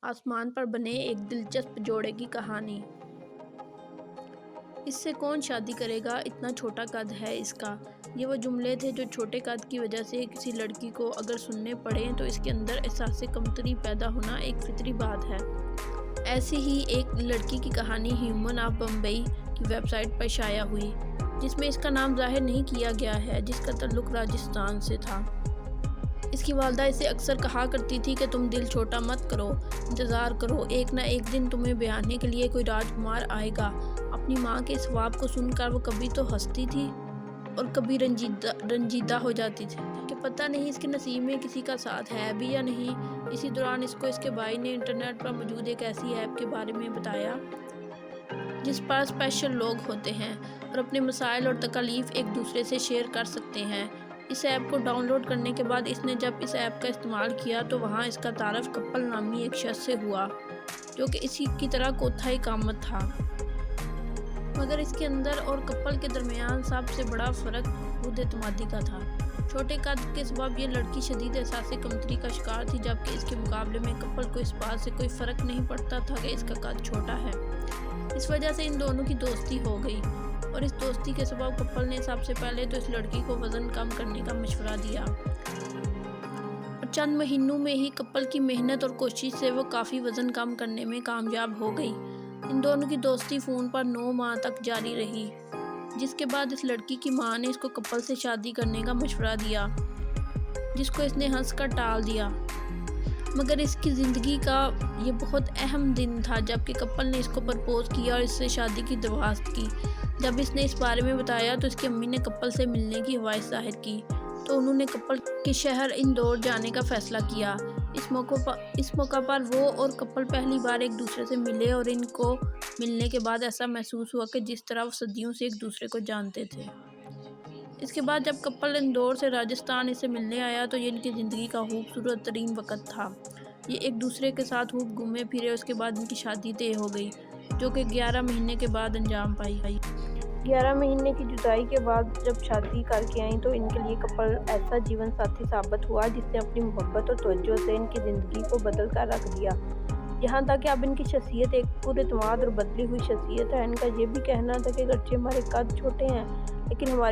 آسمان پر بنے ایک دلچسپ جوڑے کی کہانی۔ اس سے کون شادی کرے گا، اتنا چھوٹا قد ہے اس کا۔ یہ وہ جملے تھے جو چھوٹے قد کی وجہ سے کسی لڑکی کو اگر سننے پڑیں تو اس کے اندر احساس کمتری پیدا ہونا ایک فطری بات ہے۔ ایسی ہی ایک لڑکی کی کہانی ہیومن آف بمبئی کی ویب سائٹ پر شائع ہوئی، جس میں اس کا نام ظاہر نہیں کیا گیا ہے، جس کا تعلق راجستھان سے تھا۔ اس کی والدہ اسے اکثر کہا کرتی تھی کہ تم دل چھوٹا مت کرو، انتظار کرو، ایک نہ ایک دن تمہیں بیاہنے کے لیے کوئی راجکمار آئے گا۔ اپنی ماں کے اس خواب کو سن کر وہ کبھی تو ہنستی تھی اور کبھی رنجیدہ ہو جاتی تھی کہ پتہ نہیں اس کے نصیب میں کسی کا ساتھ ہے بھی یا نہیں۔ اسی دوران اس کو اس کے بھائی نے انٹرنیٹ پر موجود ایک ایسی ایپ کے بارے میں بتایا جس پر اسپیشل لوگ ہوتے ہیں اور اپنے مسائل اور تکالیف ایک دوسرے سے شیئر کر سکتے ہیں۔ اس ایپ کو ڈاؤن لوڈ کرنے کے بعد اس نے جب اس ایپ کا استعمال کیا تو وہاں اس کا تعارف کپل نامی ایک شخص سے ہوا جو کہ اسی کی طرح کوتھائی قامت تھا، مگر اس کے اندر اور کپل کے درمیان سب سے بڑا فرق خود اعتمادی کا تھا۔ چھوٹے قد کے سبب یہ لڑکی شدید احساس کمتری کا شکار تھی، جبکہ اس کے مقابلے میں کپل کو اس بات سے کوئی فرق نہیں پڑتا تھا کہ اس کا قد چھوٹا ہے۔ اس وجہ سے ان دونوں کی دوستی ہو گئی اور اس دوستی کے سبب کپل نے سب سے پہلے تو اس لڑکی کو وزن کم کرنے کا مشورہ دیا اور چند مہینوں میں ہی کپل کی محنت اور کوشش سے وہ کافی وزن کم کرنے میں کامیاب ہو گئی۔ ان دونوں کی دوستی فون پر 9 ماہ تک جاری رہی، جس کے بعد اس لڑکی کی ماں نے اس کو کپل سے شادی کرنے کا مشورہ دیا، جس کو اس نے ہنس کر ٹال دیا۔ مگر اس کی زندگی کا یہ بہت اہم دن تھا جب کہ کپل نے اس کو پرپوز کیا اور اس سے شادی کی درخواست کی۔ جب اس نے اس بارے میں بتایا تو اس کی امی نے کپل سے ملنے کی خواہش ظاہر کی، تو انہوں نے کپل کے شہر اندور جانے کا فیصلہ کیا۔ اس موقع پر وہ اور کپل پہلی بار ایک دوسرے سے ملے اور ان کو ملنے کے بعد ایسا محسوس ہوا کہ جس طرح وہ صدیوں سے ایک دوسرے کو جانتے تھے۔ اس کے بعد جب کپل اندور سے راجستھان اسے ملنے آیا تو یہ ان کی زندگی کا خوبصورت ترین وقت تھا۔ یہ ایک دوسرے کے ساتھ خوب گھومے پھرے، اس کے بعد ان کی شادی طے ہو گئی جو کہ 11 مہینے کے بعد انجام پائی۔ 11 مہینے کی جدائی کے بعد جب شادی کر کے آئیں تو ان کے لیے کپل ایسا جیون ساتھی ثابت ہوا جس نے اپنی محبت اور توجہ سے ان کی زندگی کو بدل کر رکھ دیا، یہاں تک کہ اب ان کی شخصیت ایک پر اعتماد اور بدلی ہوئی شخصیت ہے۔ ان کا یہ بھی کہنا تھا کہ اگرچہ ہمارے قد چھوٹے ہیں لیکن ہماری